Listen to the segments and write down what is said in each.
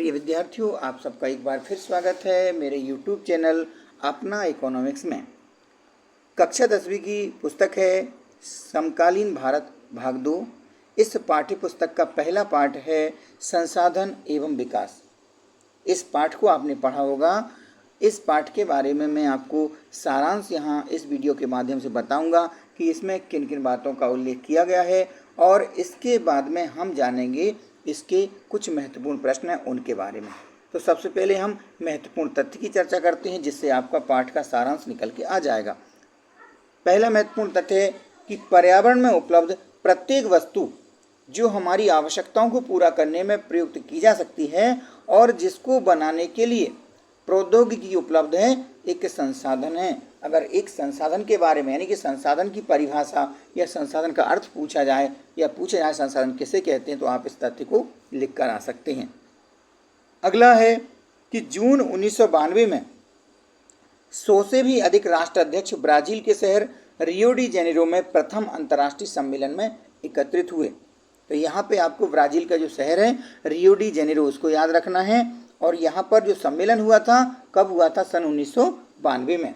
प्रिय विद्यार्थियों, आप सबका एक बार फिर स्वागत है मेरे YouTube चैनल अपना इकोनॉमिक्स में। कक्षा 10वीं की पुस्तक है समकालीन भारत भाग 2। इस पाठ्य पुस्तक का पहला पाठ है संसाधन एवं विकास। इस पाठ को आपने पढ़ा होगा। इस पाठ के बारे में मैं आपको सारांश यहाँ इस वीडियो के माध्यम से बताऊंगा कि इसमें किन किन बातों का उल्लेख किया गया है, और इसके बाद में हम जानेंगे इसके कुछ महत्वपूर्ण प्रश्न हैं उनके बारे में। तो सबसे पहले हम महत्वपूर्ण तथ्य की चर्चा करते हैं, जिससे आपका पाठ का सारांश निकल के आ जाएगा। पहला महत्वपूर्ण तथ्य है कि पर्यावरण में उपलब्ध प्रत्येक वस्तु जो हमारी आवश्यकताओं को पूरा करने में प्रयुक्त की जा सकती है और जिसको बनाने के लिए प्रौद्योगिकी उपलब्ध है, एक संसाधन है। अगर एक संसाधन के बारे में यानी कि संसाधन की परिभाषा या संसाधन का अर्थ पूछा जाए या पूछा जाए संसाधन किसे कहते हैं, तो आप इस तथ्य को लिख कर आ सकते हैं। अगला है कि जून 1992 में 100 से भी अधिक राष्ट्राध्यक्ष ब्राजील के शहर रियो डी जेनेरो में प्रथम अंतर्राष्ट्रीय सम्मेलन में एकत्रित हुए। तो यहाँ पे आपको ब्राजील का जो शहर है रियो डी जेनेरो, उसको याद रखना है। और यहाँ पर जो सम्मेलन हुआ था, कब हुआ था? सन 1992 में।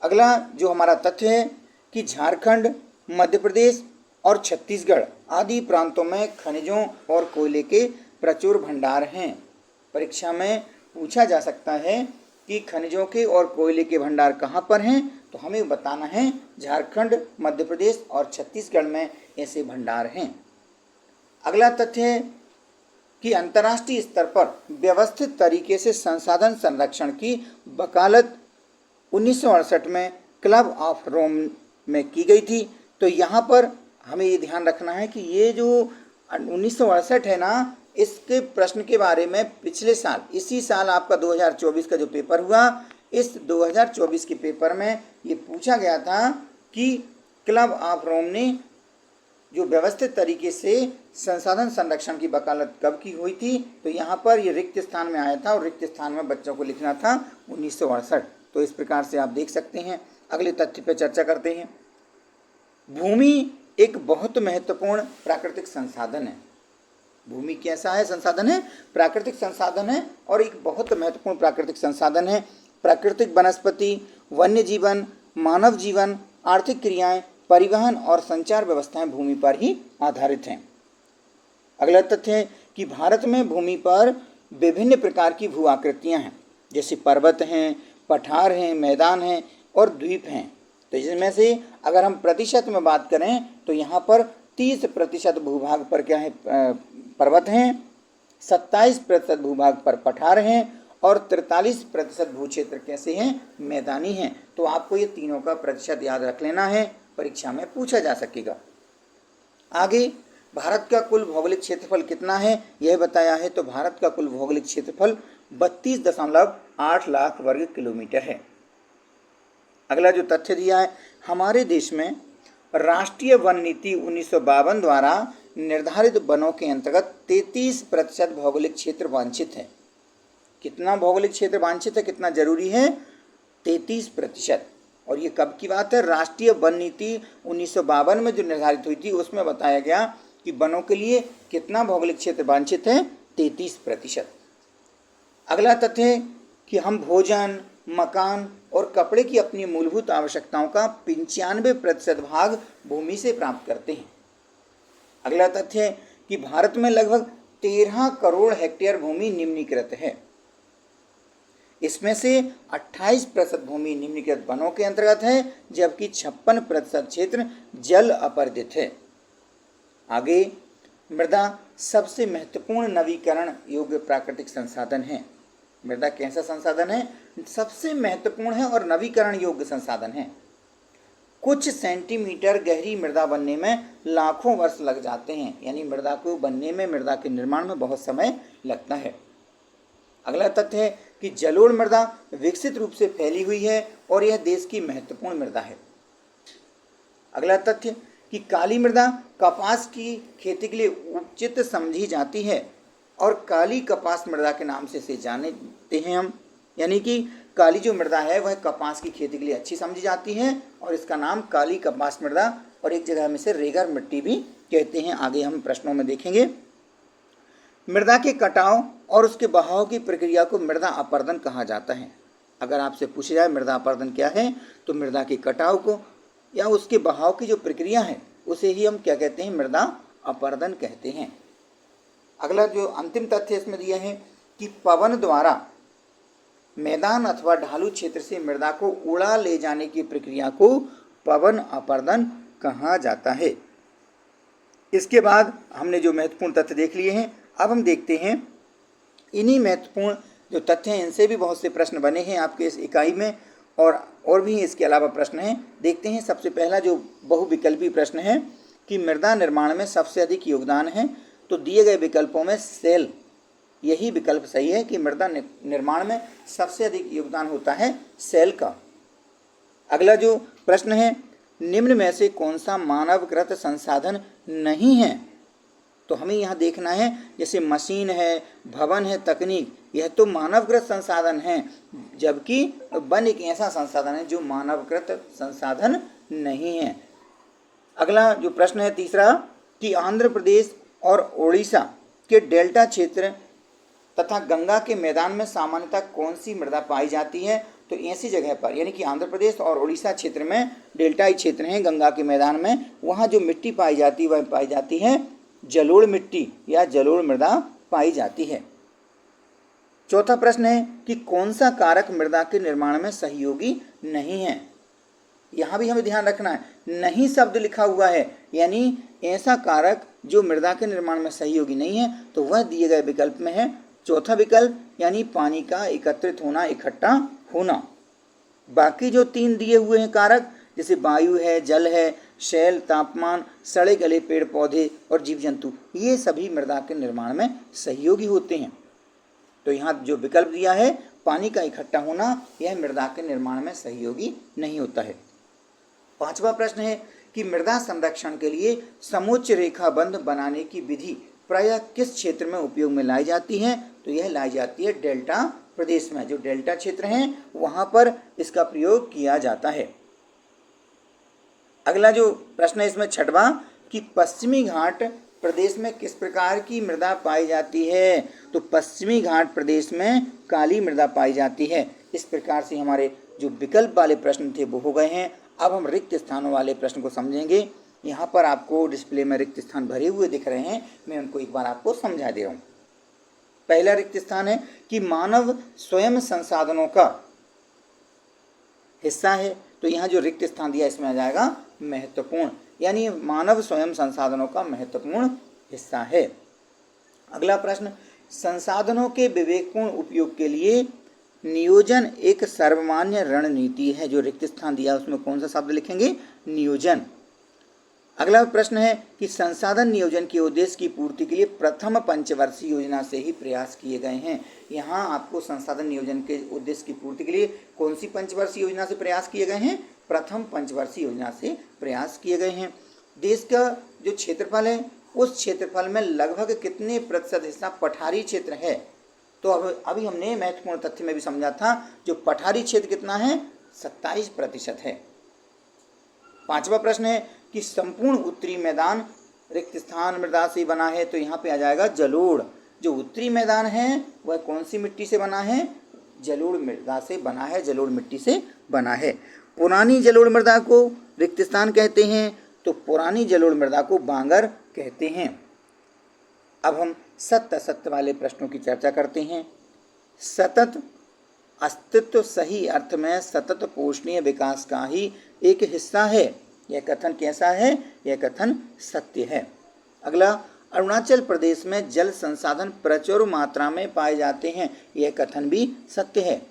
अगला जो हमारा तथ्य है कि झारखंड, मध्य प्रदेश और छत्तीसगढ़ आदि प्रांतों में खनिजों और कोयले के प्रचुर भंडार हैं। परीक्षा में पूछा जा सकता है कि खनिजों के और कोयले के भंडार कहाँ पर हैं, तो हमें बताना है झारखंड, मध्य प्रदेश और छत्तीसगढ़ में ऐसे भंडार हैं। अगला तथ्य है कि अंतर्राष्ट्रीय स्तर पर व्यवस्थित तरीके से संसाधन संरक्षण की वकालत 1968 में क्लब ऑफ रोम में की गई थी। तो यहाँ पर हमें ये ध्यान रखना है कि ये जो 1968 है ना, इसके प्रश्न के बारे में पिछले साल, इसी साल आपका 2024 का जो पेपर हुआ, इस 2024 के पेपर में ये पूछा गया था कि क्लब ऑफ रोम ने जो व्यवस्थित तरीके से संसाधन संरक्षण की वकालत कब की हुई थी। तो यहाँ पर ये रिक्त स्थान में आया था और रिक्त स्थान में बच्चों को लिखना था 1968। तो इस प्रकार से आप देख सकते हैं। अगले तथ्य पर चर्चा करते हैं। भूमि एक बहुत महत्वपूर्ण प्राकृतिक संसाधन है। भूमि कैसा है? संसाधन है, प्राकृतिक संसाधन है और एक बहुत महत्वपूर्ण प्राकृतिक संसाधन है। प्राकृतिक वनस्पति, वन्य जीवन, मानव जीवन, आर्थिक क्रियाएं, परिवहन और संचार व्यवस्थाएं भूमि पर ही आधारित हैं। अगला तथ्य है कि भारत में भूमि पर विभिन्न प्रकार की भू आकृतियां हैं, जैसे पर्वत हैं, पठार हैं, मैदान हैं और द्वीप हैं। तो इसमें से अगर हम प्रतिशत में बात करें तो यहाँ पर 30% भूभाग पर क्या है? पर्वत हैं, 27% भूभाग पर पठार हैं और 43% भू क्षेत्र कैसे हैं? मैदानी हैं। तो आपको ये तीनों का प्रतिशत याद रख लेना है, परीक्षा में पूछा जा सकेगा। आगे भारत का कुल भौगोलिक क्षेत्रफल कितना है यह बताया है। तो भारत का कुल भौगोलिक क्षेत्रफल 32.8 लाख वर्ग किलोमीटर है। अगला जो तथ्य दिया है, हमारे देश में राष्ट्रीय वन नीति 1952 द्वारा निर्धारित वनों के अंतर्गत 33% भौगोलिक क्षेत्र वांछित है। कितना भौगोलिक क्षेत्र वांछित है, कितना जरूरी है? 33%। और ये कब की बात है? राष्ट्रीय वन नीति 1952 में जो निर्धारित हुई थी, उसमें बताया गया कि वनों के लिए कितना भौगोलिक क्षेत्र वांछित है? 33%। अगला तथ्य है कि हम भोजन, मकान और कपड़े की अपनी मूलभूत आवश्यकताओं का 95% भाग भूमि से प्राप्त करते हैं। अगला तथ्य है कि भारत में लगभग 13 करोड़ हेक्टेयर भूमि निम्नीकृत है। इसमें से 28% भूमि निम्नलिखित वनों के अंतर्गत है, जबकि 56% क्षेत्र जल अपरदित है। आगे, मृदा सबसे महत्वपूर्ण नवीकरण योग्य प्राकृतिक संसाधन है। मृदा कैसा संसाधन है? सबसे महत्वपूर्ण है और नवीकरण योग्य संसाधन है। कुछ सेंटीमीटर गहरी मृदा बनने में लाखों वर्ष लग जाते हैं, यानी मृदा को बनने में, मृदा के निर्माण में बहुत समय लगता है। अगला तथ्य है कि जलोढ़ मृदा विकसित रूप से फैली हुई है और यह देश की महत्वपूर्ण मृदा है। अगला तथ्य कि काली मृदा कपास की खेती के लिए उचित समझी जाती है और काली कपास मृदा के नाम से इसे जानते हैं हम, यानी कि काली जो मृदा है वह कपास की खेती के लिए अच्छी समझी जाती है और इसका नाम काली कपास मृदा, और एक जगह में इसे रेगर मिट्टी भी कहते हैं। आगे हम प्रश्नों में देखेंगे। मृदा के कटाव और उसके बहाव की प्रक्रिया को मृदा अपरदन कहा जाता है। अगर आपसे पूछा जाए मृदा अपरदन क्या है, तो मृदा के कटाव को या उसके बहाव की जो प्रक्रिया है उसे ही हम क्या कहते हैं, मृदा अपरदन कहते हैं। अगला जो अंतिम तथ्य इसमें दिया है कि पवन द्वारा मैदान अथवा ढालू क्षेत्र से मृदा को उड़ा ले जाने की प्रक्रिया को पवन अपरदन कहा जाता है। इसके बाद हमने जो महत्वपूर्ण तथ्य देख लिए हैं, अब हम देखते हैं इन्हीं महत्वपूर्ण जो तथ्य हैं इनसे भी बहुत से प्रश्न बने हैं आपके इस इकाई में, और भी इसके अलावा प्रश्न हैं। देखते हैं सबसे पहला जो बहुविकल्पी प्रश्न है कि मृदा निर्माण में सबसे अधिक योगदान है, तो दिए गए विकल्पों में सेल, यही विकल्प सही है कि मृदा निर्माण में सबसे अधिक योगदान होता है सेल का। अगला जो प्रश्न है, निम्न में से कौन सा मानवकृत संसाधन नहीं है, तो हमें यहाँ देखना है जैसे मशीन है, भवन है, तकनीक, यह तो मानवकृत संसाधन है, जबकि वन एक ऐसा संसाधन है जो मानवकृत संसाधन नहीं है। अगला जो प्रश्न है तीसरा कि आंध्र प्रदेश और ओडिशा के डेल्टा क्षेत्र तथा गंगा के मैदान में सामान्यतः कौन सी मृदा पाई जाती है, तो ऐसी जगह पर, यानी कि आंध्र प्रदेश और उड़ीसा क्षेत्र में डेल्टाई क्षेत्र हैं गंगा के मैदान में, वहाँ जो मिट्टी पाई जाती है वह पाई जाती है जलोढ़ मिट्टी या जलोढ़ मृदा पाई जाती है। चौथा प्रश्न है कि कौन सा कारक मृदा के निर्माण में सहयोगी नहीं है। यहाँ भी हमें ध्यान रखना है, नहीं शब्द लिखा हुआ है, यानी ऐसा कारक जो मृदा के निर्माण में सहयोगी नहीं है, तो वह दिए गए विकल्प में है चौथा विकल्प, यानी पानी का एकत्रित होना, इकट्ठा होना। बाकी जो तीन दिए हुए हैं कारक, जैसे वायु है, जल है, शैल, तापमान, सड़े गले पेड़ पौधे और जीव जंतु, ये सभी मृदा के निर्माण में सहयोगी होते हैं। तो यहाँ जो विकल्प दिया है पानी का इकट्ठा होना, यह मृदा के निर्माण में सहयोगी नहीं होता है। पांचवा प्रश्न है कि मृदा संरक्षण के लिए समोच्च रेखाबंध बनाने की विधि प्रायः किस क्षेत्र में उपयोग में लाई जाती है, तो यह लाई जाती है डेल्टा प्रदेश में। जो डेल्टा क्षेत्र हैं वहाँ पर इसका प्रयोग किया जाता है। अगला जो प्रश्न है इसमें छठवां कि पश्चिमी घाट प्रदेश में किस प्रकार की मृदा पाई जाती है, तो पश्चिमी घाट प्रदेश में काली मृदा पाई जाती है। इस प्रकार से हमारे जो विकल्प वाले प्रश्न थे वो हो गए हैं। अब हम रिक्त स्थानों वाले प्रश्न को समझेंगे। यहाँ पर आपको डिस्प्ले में रिक्त स्थान भरे हुए दिख रहे हैं, मैं उनको एक बार आपको समझा दे रहा हूँ। पहला रिक्त स्थान है कि मानव स्वयं संसाधनों का हिस्सा है, तो यहाँ जो रिक्त स्थान दिया इसमें आ जाएगा महत्वपूर्ण, यानी मानव स्वयं संसाधनों का महत्वपूर्ण हिस्सा है। अगला प्रश्न, संसाधनों के विवेकपूर्ण उपयोग के लिए नियोजन एक सर्वमान्य रणनीति है। जो रिक्त स्थान दिया उसमें कौन सा शब्द लिखेंगे, नियोजन। अगला प्रश्न है कि संसाधन नियोजन के उद्देश्य की पूर्ति के लिए प्रथम पंचवर्षीय योजना से ही प्रयास किए गए हैं। यहाँ आपको संसाधन नियोजन के उद्देश्य की पूर्ति के लिए कौन सी पंचवर्षीय योजना से प्रयास किए गए हैं, प्रथम पंचवर्षीय योजना से प्रयास किए गए हैं। देश का जो क्षेत्रफल है उस क्षेत्रफल में लगभग कितने प्रतिशत हिस्सा पठारी क्षेत्र है, तो अब अभी हमने महत्वपूर्ण तथ्य में भी समझा था, जो पठारी क्षेत्र कितना है, 27% है। पांचवा प्रश्न है कि संपूर्ण उत्तरी मैदान रिक्त स्थान मृदा से बना है, तो यहाँ पे आ जाएगा जलोढ़। जो उत्तरी मैदान है वह कौन सी मिट्टी से बना है, जलोढ़ मृदा से बना है, जलोढ़ मिट्टी से बना है। पुरानी जलोढ़ मृदा को रिक्त स्थान कहते हैं, तो पुरानी जलोढ़ मृदा को बांगर कहते हैं। अब हम सत्य असत्य वाले प्रश्नों की चर्चा करते हैं। सतत अस्तित्व सही अर्थ में सतत पोषणीय विकास का ही एक हिस्सा है, यह कथन कैसा है, यह कथन सत्य है। अगला, अरुणाचल प्रदेश में जल संसाधन प्रचुर मात्रा में पाए जाते हैं, यह कथन भी सत्य है।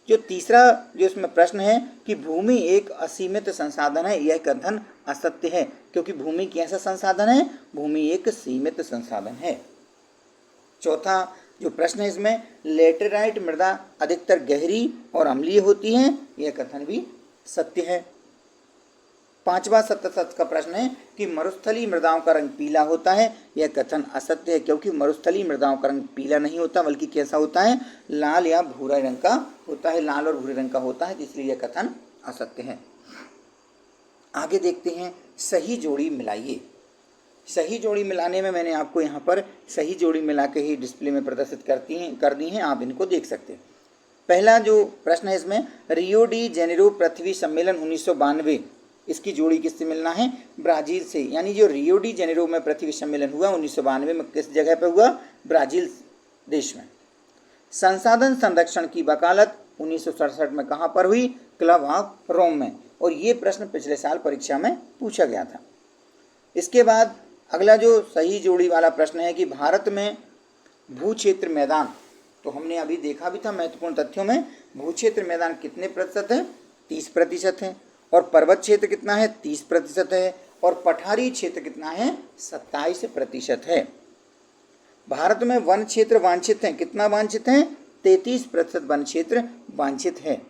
जो तीसरा जो इसमें प्रश्न है कि भूमि एक असीमित संसाधन है, यह कथन असत्य है, क्योंकि भूमि कैसा संसाधन है, भूमि एक सीमित संसाधन है। चौथा जो प्रश्न है इसमें लेटेराइट मृदा अधिकतर गहरी और अम्लीय होती है, यह कथन भी सत्य है। पांचवा सत्य सत्य का प्रश्न है कि मरुस्थलीय मृदाओं का रंग पीला होता है, यह कथन असत्य है, क्योंकि मरुस्थलीय मृदाओं का रंग पीला नहीं होता, बल्कि कैसा होता है, लाल या भूरा रंग का होता है, लाल और भूरे रंग का होता है, इसलिए यह कथन असत्य है। आगे देखते हैं, सही जोड़ी मिलाइए। सही जोड़ी मिलाने में मैंने आपको यहाँ पर सही जोड़ी मिला के ही डिस्प्ले में प्रदर्शित कर दी हैं, आप इनको देख सकते हैं। पहला जो प्रश्न है इसमें, रियो डी जेनेरो पृथ्वी सम्मेलन 1992, इसकी जोड़ी किससे मिलना है? ब्राज़ील से। यानी जो रियो डी जेनेरो में पृथ्वी सम्मेलन हुआ 1992 में, किस जगह पर हुआ? ब्राज़ील देश में। संसाधन संरक्षण की वकालत 1967 में कहाँ पर हुई? क्लब ऑफ रोम में। और ये प्रश्न पिछले साल परीक्षा में पूछा गया था। इसके बाद अगला जो सही जोड़ी वाला प्रश्न है कि भारत में भू क्षेत्र मैदान, तो हमने अभी देखा भी था महत्वपूर्ण तथ्यों में, भू क्षेत्र मैदान कितने प्रतिशत है? 30% है। और पर्वत क्षेत्र कितना है? 30% है। और पठारी क्षेत्र कितना है? 27% है। भारत में वन क्षेत्र वांछित है, कितना वांछित है? 33% वन क्षेत्र वांछित है।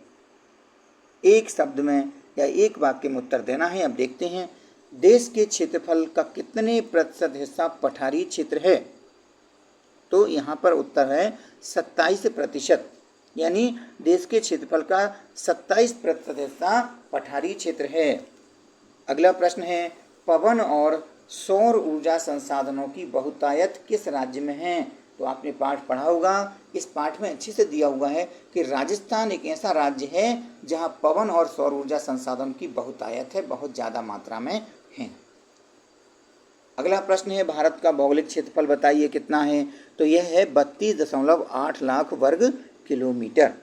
एक शब्द में या एक वाक्य में उत्तर देना है। अब देखते हैं, देश के क्षेत्रफल का कितने प्रतिशत हिस्सा पठारी क्षेत्र है? तो यहाँ पर उत्तर है 27%। यानी देश के क्षेत्रफल का 27% हिस्सा पठारी क्षेत्र है। अगला प्रश्न है, पवन और सौर ऊर्जा संसाधनों की बहुतायत किस राज्य में है? तो आपने पाठ पढ़ा होगा। इस पाठ में अच्छे से दिया हुआ है कि राजस्थान एक ऐसा राज्य है जहाँ पवन और सौर ऊर्जा संसाधन की बहुतायत है, बहुत ज़्यादा मात्रा में है। अगला प्रश्न है, भारत का भौगोलिक क्षेत्रफल बताइए कितना है? तो यह है 32.8 लाख वर्ग किलोमीटर।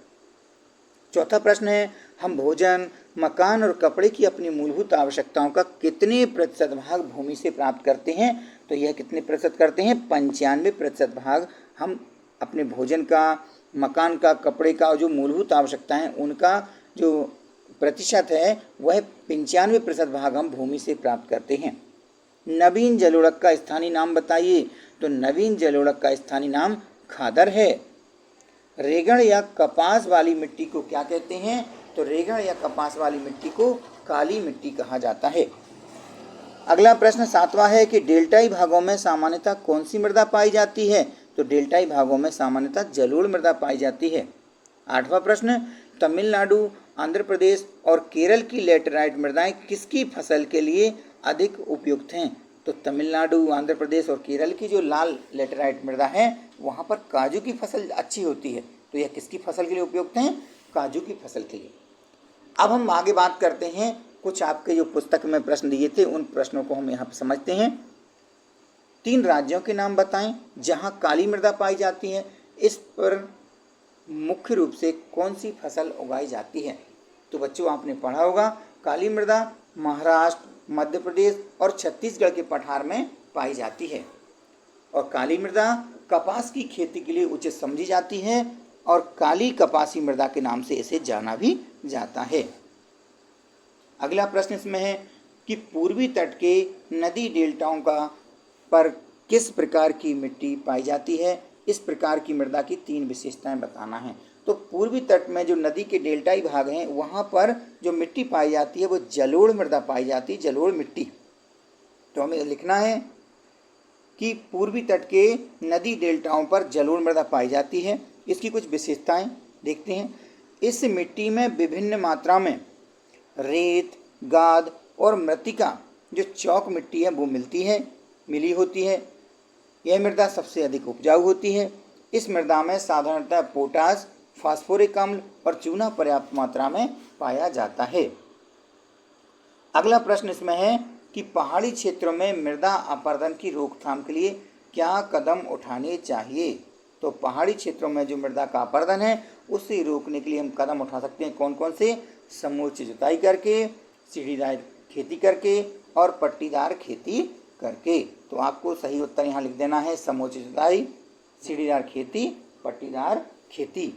चौथा प्रश्न है, हम भोजन, मकान और कपड़े की अपनी मूलभूत आवश्यकताओं का कितने प्रतिशत भाग भूमि से प्राप्त करते हैं? तो यह कितने प्रतिशत करते हैं? 95% भाग हम अपने भोजन का, मकान का, कपड़े का, जो मूलभूत आवश्यकताएं हैं उनका जो प्रतिशत है वह 95% भाग हम भूमि से प्राप्त करते हैं। नवीन जलोढ़क का स्थानीय नाम बताइए। तो नवीन जलोढ़क का स्थानीय नाम खादर है। रेगड़ या कपास वाली मिट्टी को क्या कहते हैं? तो रेगड़ या कपास वाली मिट्टी को काली मिट्टी कहा जाता है। अगला प्रश्न 7वां है कि डेल्टाई भागों में सामान्यतः कौन सी मृदा पाई जाती है? तो डेल्टाई भागों में सामान्यतः जलोढ़ मृदा पाई जाती है। 8वां प्रश्न, तमिलनाडु, आंध्र प्रदेश और केरल की लैटेराइट मृदाएं किसकी फसल के लिए अधिक उपयुक्त हैं? तो तमिलनाडु, आंध्र प्रदेश और केरल की जो लाल लैटेराइट मृदा है वहाँ पर काजू की फसल अच्छी होती है। तो यह किसकी फसल के लिए उपयुक्त हैं? काजू की फसल के लिए। अब हम आगे बात करते हैं, कुछ आपके जो पुस्तक में प्रश्न दिए थे उन प्रश्नों को हम यहाँ पर समझते हैं। 3 राज्यों के नाम बताएं जहाँ काली मृदा पाई जाती है। इस पर मुख्य रूप से कौन सी फसल उगाई जाती है? तो बच्चों आपने पढ़ा होगा, काली मृदा महाराष्ट्र, मध्य प्रदेश और छत्तीसगढ़ के पठार में पाई जाती है। और काली मृदा कपास की खेती के लिए उचित समझी जाती है और काली कपासी मृदा के नाम से इसे जाना भी जाता है। अगला प्रश्न इसमें है कि पूर्वी तट के नदी डेल्टाओं का पर किस प्रकार की मिट्टी पाई जाती है? इस प्रकार की मृदा की 3 विशेषताएं बताना है। तो पूर्वी तट में जो नदी के डेल्टाई भाग हैं वहाँ पर जो मिट्टी पाई जाती है वो जलोढ़ मृदा पाई जाती है, जलोढ़ मिट्टी। तो हमें लिखना है कि पूर्वी तट के नदी डेल्टाओं पर जलोढ़ मृदा पाई जाती है। इसकी कुछ विशेषताएं देखते हैं। इस मिट्टी में विभिन्न मात्रा में रेत, गाद और मृत्तिका जो चौक मिट्टी है वो मिली होती है। यह मृदा सबसे अधिक उपजाऊ होती है। इस मृदा में साधारणतः पोटास, फास्फोरिक अम्ल और चूना पर्याप्त मात्रा में पाया जाता है। अगला प्रश्न इसमें है कि पहाड़ी क्षेत्रों में मृदा अपरदन की रोकथाम के लिए क्या कदम उठाने चाहिए? तो पहाड़ी क्षेत्रों में जो मृदा का अपरदन है उसे रोकने के लिए हम कदम उठा सकते हैं। कौन कौन से? समूचित जुताई करके, सीढ़ीदार खेती करके और पट्टीदार खेती करके। तो आपको सही उत्तर यहाँ लिख देना है, समूचित जुताई, सीढ़ीदार खेती, पट्टीदार खेती।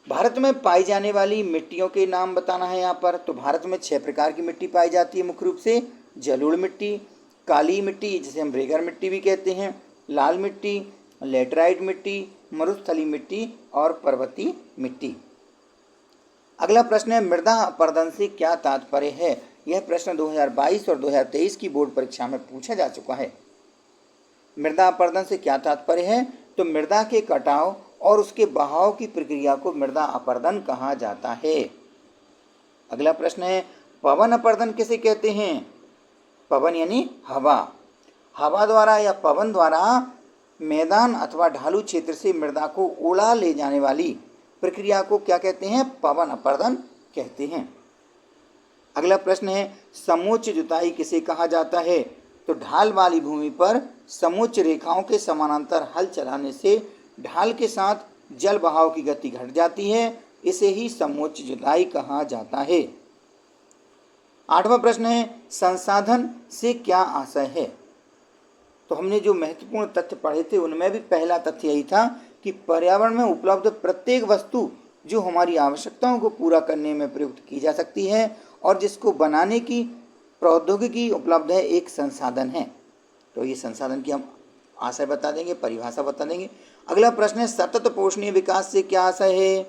भारत में पाई जाने वाली मिट्टियों के नाम बताना है यहाँ पर। तो भारत में 6 प्रकार की मिट्टी पाई जाती है मुख्य रूप से। जलोढ़ मिट्टी, काली मिट्टी जिसे हम रेगड़ मिट्टी भी कहते हैं, लाल मिट्टी, लैटेराइट मिट्टी, मरुस्थलीय मिट्टी और पर्वतीय मिट्टी। अगला प्रश्न है, मृदा अपरदन से क्या तात्पर्य है? यह प्रश्न 2022 और 2023 की बोर्ड परीक्षा में पूछा जा चुका है। मृदा अपरदन से क्या तात्पर्य है? तो मृदा के कटाव और उसके बहाव की प्रक्रिया को मृदा अपरदन कहा जाता है। अगला प्रश्न है, पवन अपरदन किसे कहते हैं? पवन यानी हवा। हवा द्वारा या पवन द्वारा मैदान अथवा ढालू क्षेत्र से मृदा को उड़ा ले जाने वाली प्रक्रिया को क्या कहते हैं? पवन अपरदन कहते हैं। अगला प्रश्न है, समोच्च जुताई किसे कहा जाता है? तो ढाल वाली भूमि पर समोच्च रेखाओं के समानांतर हल चलाने से ढाल के साथ जल बहाव की गति घट जाती है, इसे ही समोच्च जुताई कहा जाता है। 8वां प्रश्न है, संसाधन से क्या आशय है? तो हमने जो महत्वपूर्ण तथ्य पढ़े थे उनमें भी पहला तथ्य यही था कि पर्यावरण में उपलब्ध प्रत्येक वस्तु जो हमारी आवश्यकताओं को पूरा करने में प्रयुक्त की जा सकती है और जिसको बनाने की प्रौद्योगिकी उपलब्ध है, एक संसाधन है। तो ये संसाधन की हम आशय बता देंगे, परिभाषा बता देंगे। अगला प्रश्न है, सतत पोषणीय विकास से क्या आशय है?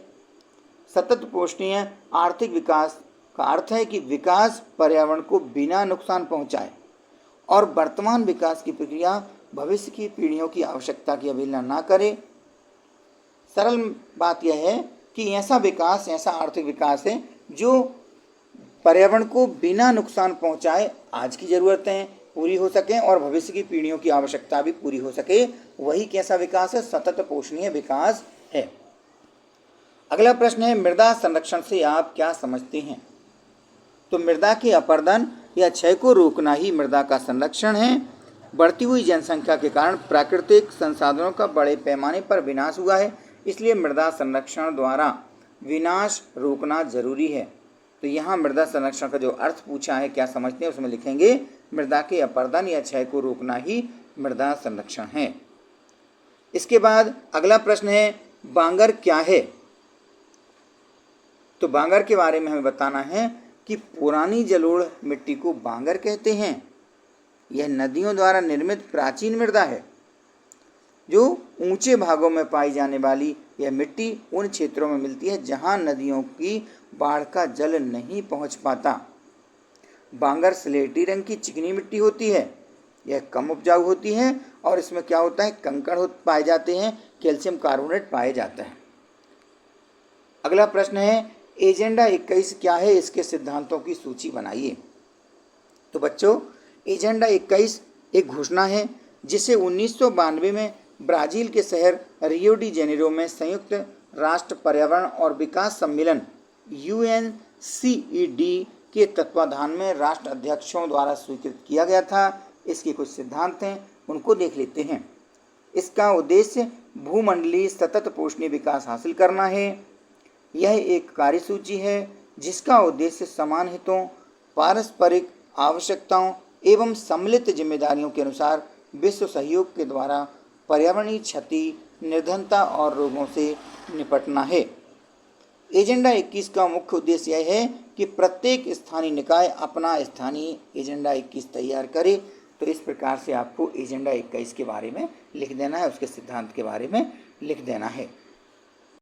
सतत पोषणीय आर्थिक विकास का अर्थ है कि विकास पर्यावरण को बिना नुकसान पहुंचाए और वर्तमान विकास की प्रक्रिया भविष्य की पीढ़ियों की आवश्यकता की अवहेलना ना करे। सरल बात यह है कि ऐसा विकास, ऐसा आर्थिक विकास है जो पर्यावरण को बिना नुकसान पहुंचाए आज की ज़रूरतें पूरी हो सकें और भविष्य की पीढ़ियों की आवश्यकता भी पूरी हो सके, वही कैसा विकास है? सतत पोषणीय विकास है। अगला प्रश्न है, मृदा संरक्षण से आप क्या समझते हैं? तो मृदा के अपरदन या क्षय को रोकना ही मृदा का संरक्षण है। बढ़ती हुई जनसंख्या के कारण प्राकृतिक संसाधनों का बड़े पैमाने पर विनाश हुआ है, इसलिए मृदा संरक्षण द्वारा विनाश रोकना जरूरी है। तो यहाँ मृदा संरक्षण का जो अर्थ पूछा है, क्या समझते हैं, उसमें लिखेंगे मृदा के अपरदन या क्षय को रोकना ही मृदा संरक्षण है। इसके बाद अगला प्रश्न है, बांगर क्या है? तो बांगर के बारे में हमें बताना है कि पुरानी जलोढ़ मिट्टी को बांगर कहते हैं। यह नदियों द्वारा निर्मित प्राचीन मृदा है। जो ऊंचे भागों में पाई जाने वाली यह मिट्टी उन क्षेत्रों में मिलती है जहां नदियों की बाढ़ का जल नहीं पहुंच पाता। बांगर स्लेटी रंग की चिकनी मिट्टी होती है। यह कम उपजाऊ होती है और इसमें क्या होता है? कंकड़ पाए जाते हैं, कैल्शियम कार्बोनेट पाए जाते हैं। अगला प्रश्न है, एजेंडा 21 क्या है? इसके सिद्धांतों की सूची बनाइए। तो बच्चों, एजेंडा 21 एक घोषणा है जिसे 1992 में ब्राज़ील के शहर रियो डी जेनेरो में संयुक्त राष्ट्र पर्यावरण और विकास सम्मेलन UNCED के तत्वाधान में राष्ट्र अध्यक्षों द्वारा स्वीकृत किया गया था। इसके कुछ सिद्धांत हैं, उनको देख लेते हैं। इसका उद्देश्य भूमंडलीय सतत पोषणीय विकास हासिल करना है। यह एक कार्यसूची है जिसका उद्देश्य समान हितों, पारस्परिक आवश्यकताओं एवं सम्मिलित जिम्मेदारियों के अनुसार विश्व सहयोग के द्वारा पर्यावरणीय क्षति, निर्धनता और रोगों से निपटना है। एजेंडा 21 का मुख्य उद्देश्य यह है कि प्रत्येक स्थानीय निकाय अपना स्थानीय एजेंडा 21 तैयार करे। तो इस प्रकार से आपको एजेंडा 21 के बारे में लिख देना है, उसके सिद्धांत के बारे में लिख देना है।